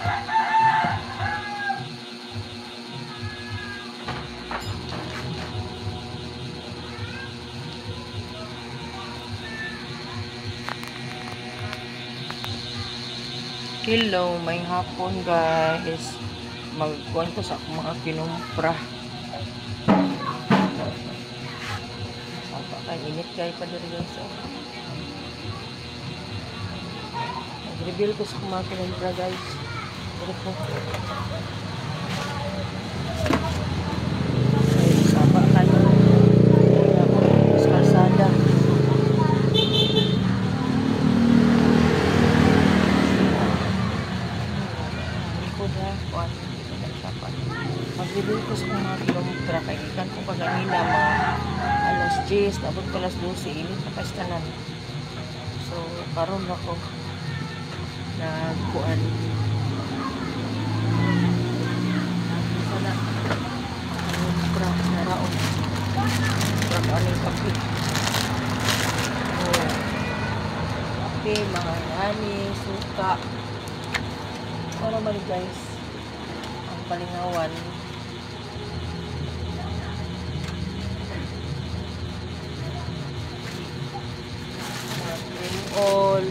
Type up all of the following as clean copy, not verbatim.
Hello, may hapon guys. Magkuhan ko sa akong mga kinumpra. Sapa init kayo pa dito guys. Nag-reveal ko sa akong mga kinumpra guys. Dito po. Sapa kayo. Sa kalsada. Mag-reveal ko sa mga kilometra kay ikan ko paganina mga alas 10 abot ko alas 12 init na kastanan. So karon ako nagkuan sana kilometra na raon para aning kape. Kape, mga ani, suka para man guys ang palingawan. All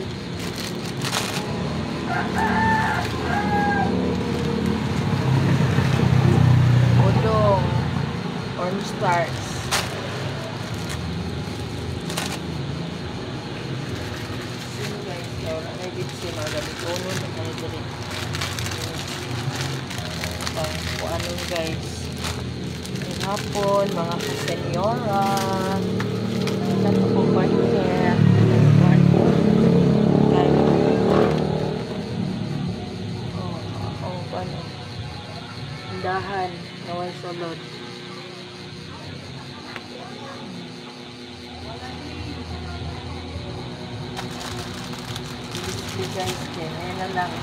odong cornstarch sin guys kaya wala na ibigsi mga gamit uno na kayo dali pang kuanin guys ng hapon mga kasenyora ilan po partner dahan naway salod guys din ayan na lang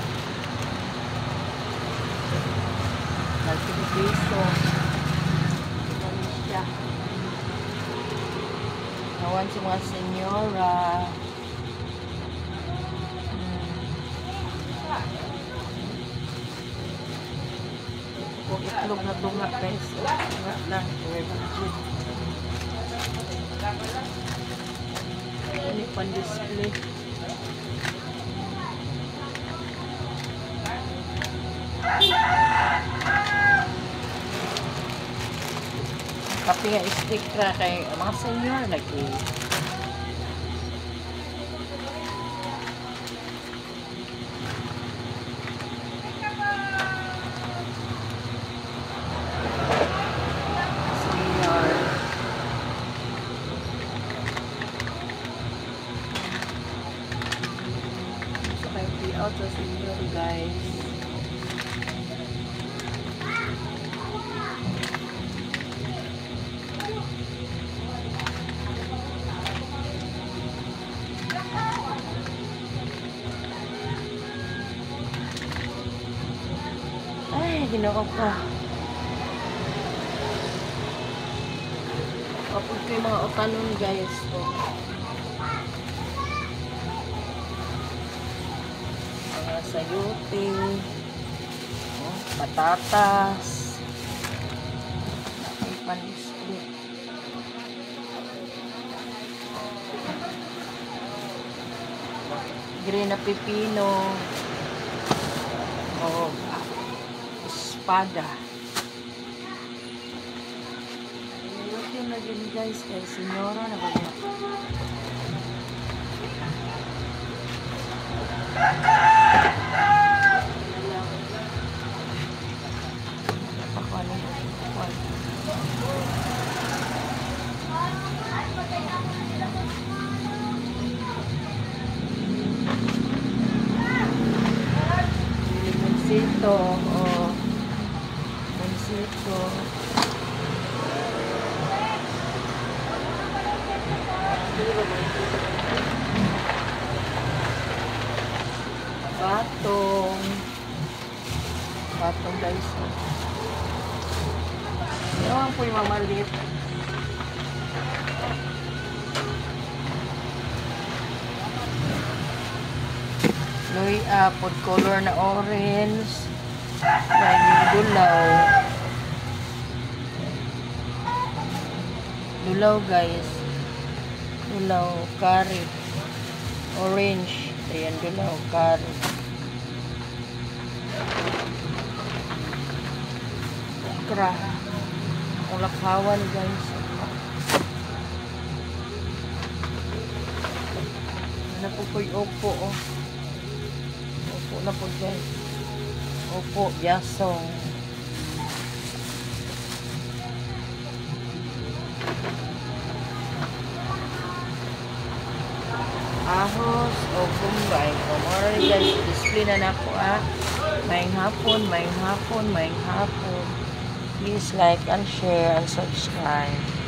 nagpipiso siya nawan sa mga senyora kung itlog na tunga guys tunga lang ini pan display kape nga stick ra kay mga senior lagi out sa senior guys ay ginagawa ko kapag ko yung mga otanon guys sayote, patatas, pan-display. Green na pipino, o espada. Sayote na din guys, kay senyora na ba niya? Monsito, oh, Monsito. Batong guys. Ewan po yung mga maliit. Loy food color na orange. Yan yung dulaw. Dulaw guys. Dulaw, curry. Orange. Ayan, dulaw, curry. Okra. Ulakawan guys. Ano po po yung opo oh. Opo na po guys. Opo, yasong. Ahos o gumbay. O mara guys, display na na po Maayong hapon, maayong hapon, maayong hapon. Please like and share and subscribe.